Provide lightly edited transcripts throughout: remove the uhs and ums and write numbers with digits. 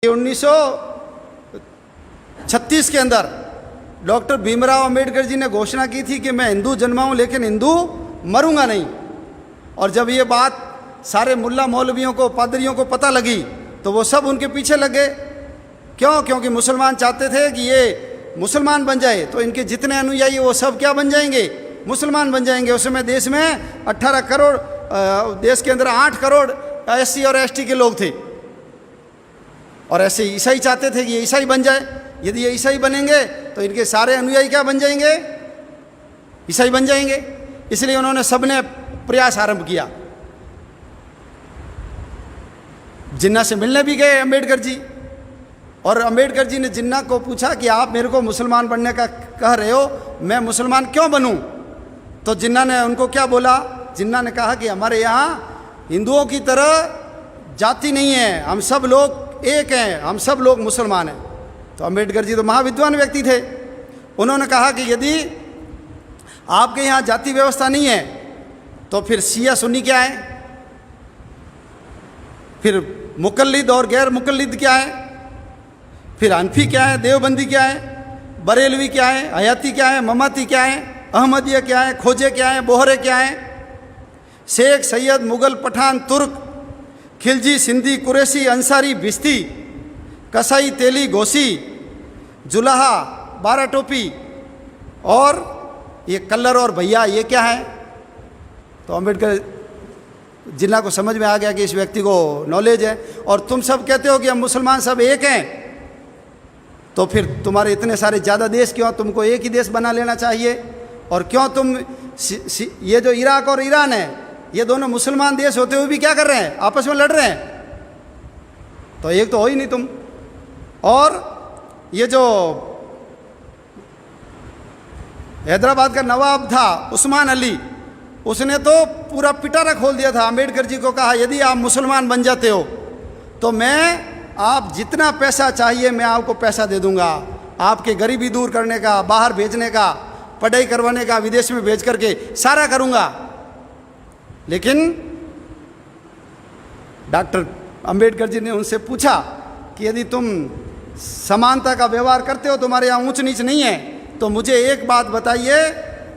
1936 के अंदर डॉक्टर भीमराव अंबेडकर जी ने घोषणा की थी कि मैं हिंदू जन्माऊं लेकिन हिंदू मरूंगा नहीं। और जब ये बात सारे मुल्ला मौलवियों को, पादरियों को पता लगी तो वो सब उनके पीछे लग गए। क्यों? क्योंकि मुसलमान चाहते थे कि ये मुसलमान बन जाए तो इनके जितने अनुयायी वो सब क्या बन जाएंगे? मुसलमान बन जाएंगे। उस समय देश में 18 करोड़, देश के अंदर 8 करोड़ SC और ST के लोग थे। और ऐसे ईसाई चाहते थे कि ये ईसाई बन जाए। यदि ये ईसाई बनेंगे तो इनके सारे अनुयायी क्या बन जाएंगे? ईसाई बन जाएंगे। इसलिए उन्होंने सबने प्रयास आरंभ किया। जिन्ना से मिलने भी गए अंबेडकर जी, और अंबेडकर जी ने जिन्ना को पूछा कि आप मेरे को मुसलमान बनने का कह रहे हो, मैं मुसलमान क्यों बनूं? तो जिन्ना ने उनको क्या बोला? जिन्ना ने कहा कि हमारे यहाँ हिंदुओं की तरह जाति नहीं है, हम सब लोग एक हैं, हम सब लोग मुसलमान हैं। तो अंबेडकर जी तो महाविद्वान व्यक्ति थे। उन्होंने कहा कि यदि आपके यहाँ जाति व्यवस्था नहीं है तो फिर शिया सुन्नी क्या है, फिर मुकल्लिद और गैर मुकल्लिद क्या है, फिर हनफी क्या है, देवबंदी क्या है, बरेलवी क्या है, हयाती क्या है, ममाती क्या है, अहमदिया क्या है, खोजे क्या है, बोहरे क्या है, शेख, सैयद, मुगल, पठान, तुर्क, खिलजी, सिंधी, कुरैशी, अंसारी, भिस्ती, कसाई, तेली, घोसी, जुलाहा, 12 टोपी और ये कल्लर और भैया, ये क्या है? तो अंबेडकर जिन्ना को समझ में आ गया कि इस व्यक्ति को नॉलेज है। और तुम सब कहते हो कि हम मुसलमान सब एक हैं, तो फिर तुम्हारे इतने सारे ज़्यादा देश क्यों? तुमको एक ही देश बना लेना चाहिए। और क्यों तुम ये जो इराक और ईरान है, ये दोनों मुसलमान देश होते हुए भी क्या कर रहे हैं? आपस में लड़ रहे हैं। तो एक तो हो ही नहीं तुम। और ये जो हैदराबाद का नवाब था उस्मान अली, उसने तो पूरा पिटारा खोल दिया था। अंबेडकर जी को कहा यदि आप मुसलमान बन जाते हो तो मैं, आप जितना पैसा चाहिए मैं आपको पैसा दे दूंगा, आपके गरीबी दूर करने का, बाहर भेजने का, पढ़ाई करवाने का, विदेश में भेज करके सारा करूंगा। लेकिन डॉक्टर अंबेडकर जी ने उनसे पूछा कि यदि तुम समानता का व्यवहार करते हो, तुम्हारे यहाँ ऊंच नीच नहीं है, तो मुझे एक बात बताइए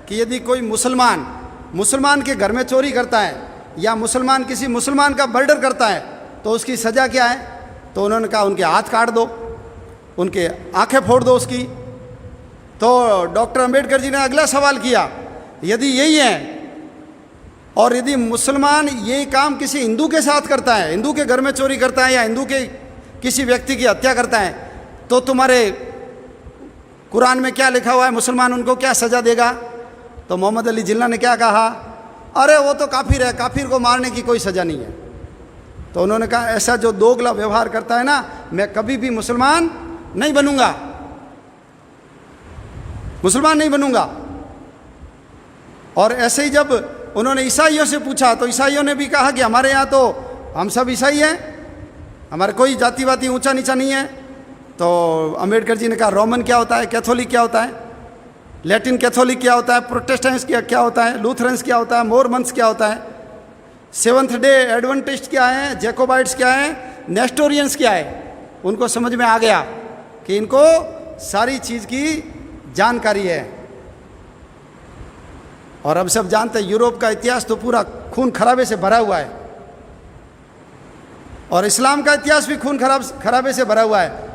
कि यदि कोई मुसलमान के घर में चोरी करता है या मुसलमान किसी मुसलमान का मर्डर करता है तो उसकी सज़ा क्या है? तो उन्होंने कहा उनके हाथ काट दो, उनके आंखें फोड़ दो उसकी। तो डॉक्टर अंबेडकर जी ने अगला सवाल किया, यदि यही है और यदि मुसलमान यही काम किसी हिंदू के साथ करता है, हिंदू के घर में चोरी करता है या हिंदू के किसी व्यक्ति की हत्या करता है, तो तुम्हारे कुरान में क्या लिखा हुआ है? मुसलमान उनको क्या सज़ा देगा? तो मोहम्मद अली जिन्ना ने क्या कहा? अरे वो तो काफिर है, काफिर को मारने की कोई सज़ा नहीं है। तो उन्होंने कहा ऐसा जो दोगला व्यवहार करता है ना, मैं कभी भी मुसलमान नहीं बनूंगा, मुसलमान नहीं बनूंगा। और ऐसे ही जब उन्होंने ईसाइयों से पूछा तो ईसाइयों ने भी कहा कि हमारे यहाँ तो हम सब ईसाई हैं, हमारे कोई जाति वाति ऊंचा नीचा नहीं है। तो अंबेडकर जी ने कहा रोमन क्या होता है, कैथोलिक क्या होता है, लैटिन कैथोलिक क्या होता है, प्रोटेस्टेंट्स क्या होता है, लूथरन्स क्या होता है, मोरमन्स क्या होता है, सेवंथ डे एडवेंटिस्ट क्या है, जैकोबाइट्स क्या है, नेस्टोरियंस क्या है। उनको समझ में आ गया कि इनको सारी चीज़ की जानकारी है। और अब सब जानते हैं यूरोप का इतिहास तो पूरा खून खराबे से भरा हुआ है, और इस्लाम का इतिहास भी खून खराबे से भरा हुआ है।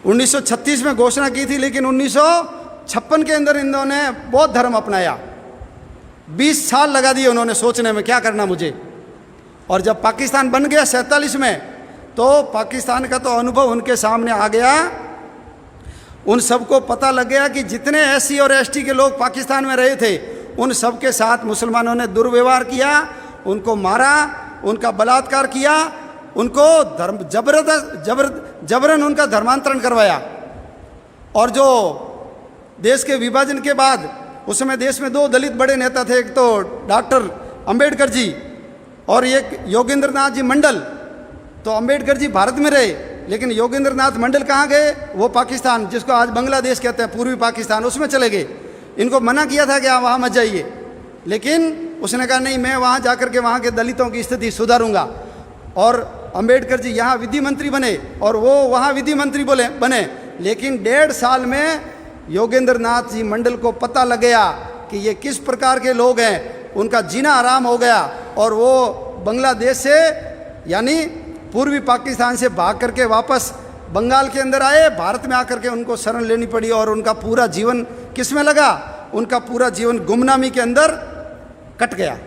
1936 में घोषणा की थी, लेकिन 1956 के अंदर इन्होंने बौद्ध धर्म अपनाया। 20 साल लगा दिए उन्होंने सोचने में क्या करना मुझे। और जब पाकिस्तान बन गया 47 में, तो पाकिस्तान का तो अनुभव उनके सामने आ गया। उन सबको पता लग गया कि जितने SC और ST के लोग पाकिस्तान में रहे थे, उन सब के साथ मुसलमानों ने दुर्व्यवहार किया, उनको मारा, उनका बलात्कार किया, उनको जबरन उनका धर्मांतरण करवाया। और जो देश के विभाजन के बाद उस समय देश में 2 दलित बड़े नेता थे, एक तो डॉक्टर अंबेडकर जी और एक योगेंद्र नाथ जी मंडल। तो अंबेडकर जी भारत में रहे, लेकिन योगेंद्र नाथ मंडल कहाँ गए? वो पाकिस्तान, जिसको आज बांग्लादेश कहते हैं, पूर्वी पाकिस्तान, उसमें चले गए। इनको मना किया था कि आप वहाँ मत जाइए, लेकिन उसने कहा नहीं, मैं वहाँ जाकर के वहाँ के दलितों की स्थिति सुधारूंगा। और अंबेडकर जी यहाँ विधि मंत्री बने और वो वहाँ विधि मंत्री बने, लेकिन 1.5 साल में योगेंद्र नाथ जी मंडल को पता लग गया कि ये किस प्रकार के लोग हैं, उनका जीना आराम हो गया और वो बांग्लादेश से यानी पूर्वी पाकिस्तान से भाग करके वापस बंगाल के अंदर आए। भारत में आकर के उनको शरण लेनी पड़ी और उनका पूरा जीवन किस में लगा, उनका पूरा जीवन गुमनामी के अंदर कट गया।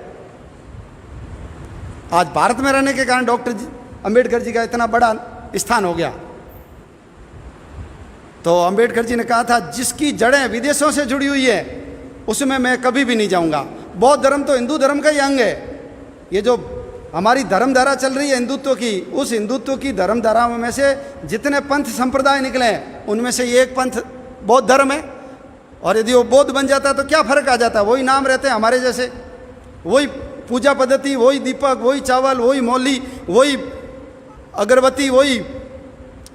आज भारत में रहने के कारण डॉक्टर अंबेडकर जी का इतना बड़ा स्थान हो गया। तो अंबेडकर जी ने कहा था, जिसकी जड़ें विदेशों से जुड़ी हुई है उसमें मैं कभी भी नहीं जाऊंगा। बौद्ध धर्म तो हिंदू धर्म का ही अंग है। ये जो हमारी धर्मधारा चल रही है हिंदुत्व की, उस हिंदुत्व की धर्मधारा में से जितने पंथ संप्रदाय निकले हैं उनमें से ये एक पंथ बौद्ध धर्म है। और यदि वो बौद्ध बन जाता तो क्या फर्क आ जाता, वही नाम रहते हैं हमारे जैसे, वही पूजा पद्धति, वही दीपक, वही चावल, वही मौली, वही अगरबत्ती, वही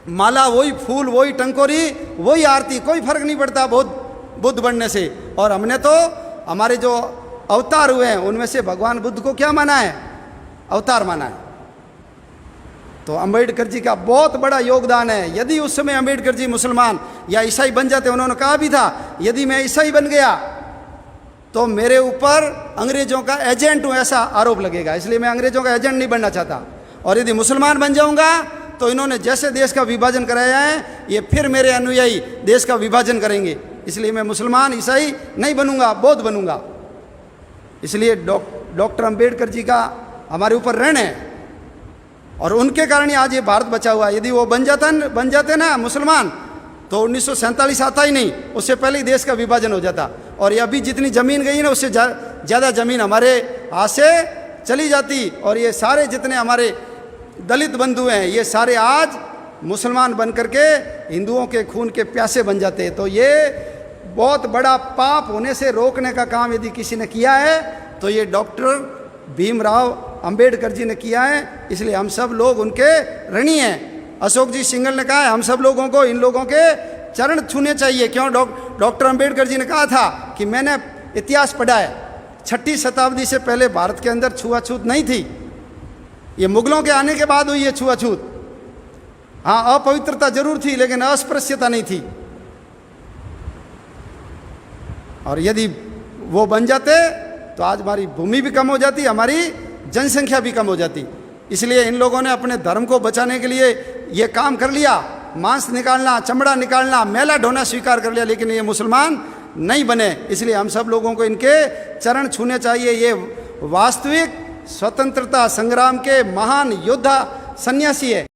माला, वही फूल, वही टंकोरी, वही आरती, कोई फर्क नहीं पड़ता बुद्ध बनने से। और हमने तो हमारे जो अवतार हुए हैं उनमें से भगवान बुद्ध को क्या माना है, अवतार माना है। तो अंबेडकर जी का बहुत बड़ा योगदान है। यदि उस समय अंबेडकर जी मुसलमान या ईसाई बन जाते, उन्होंने कहा भी था, यदि मैं ईसाई बन गया तो मेरे ऊपर अंग्रेजों का एजेंट हूँ ऐसा आरोप लगेगा, इसलिए मैं अंग्रेजों का एजेंट नहीं बनना चाहता। और यदि मुसलमान बन जाऊंगा तो इन्होंने जैसे देश का विभाजन कराया है, ये फिर मेरे अनुयायी देश का विभाजन करेंगे, इसलिए मैं मुसलमान ईसाई नहीं बनूंगा, बौद्ध बनूंगा। इसलिए डॉक्टर अंबेडकर जी का हमारे ऊपर ऋण है और उनके कारण ही आज ये भारत बचा हुआ है। यदि वो बन जाते ना मुसलमान तो 1947 आता ही नहीं, उससे पहले ही देश का विभाजन हो जाता। और ये अभी जितनी ज़मीन गई ना उससे ज़्यादा ज़मीन हमारे हाथ से चली जाती। और ये सारे जितने हमारे दलित बंधु हैं ये सारे आज मुसलमान बन करके हिंदुओं के खून के प्यासे बन जाते। तो ये बहुत बड़ा पाप होने से रोकने का काम यदि किसी ने किया है तो ये डॉक्टर भीमराव अंबेडकर जी ने किया है। इसलिए हम सब लोग उनके ऋणी हैं। अशोक जी सिंघल ने कहा है, हम सब लोगों को इन लोगों के चरण छूने चाहिए। क्यों? डॉक्टर अंबेडकर जी ने कहा था कि मैंने इतिहास पढ़ा है, 6वीं शताब्दी से पहले भारत के अंदर छुआछूत नहीं थी, ये मुगलों के आने के बाद हुई है छुआछूत। हाँ, अपवित्रता जरूर थी लेकिन अस्पृश्यता नहीं थी। और यदि वो बन जाते तो आज हमारी भूमि भी कम हो जाती, हमारी जनसंख्या भी कम हो जाती। इसलिए इन लोगों ने अपने धर्म को बचाने के लिए ये काम कर लिया, मांस निकालना, चमड़ा निकालना, मैला ढोना स्वीकार कर लिया, लेकिन ये मुसलमान नहीं बने। इसलिए हम सब लोगों को इनके चरण छूने चाहिए। ये वास्तविक स्वतंत्रता संग्राम के महान योद्धा सन्यासी है।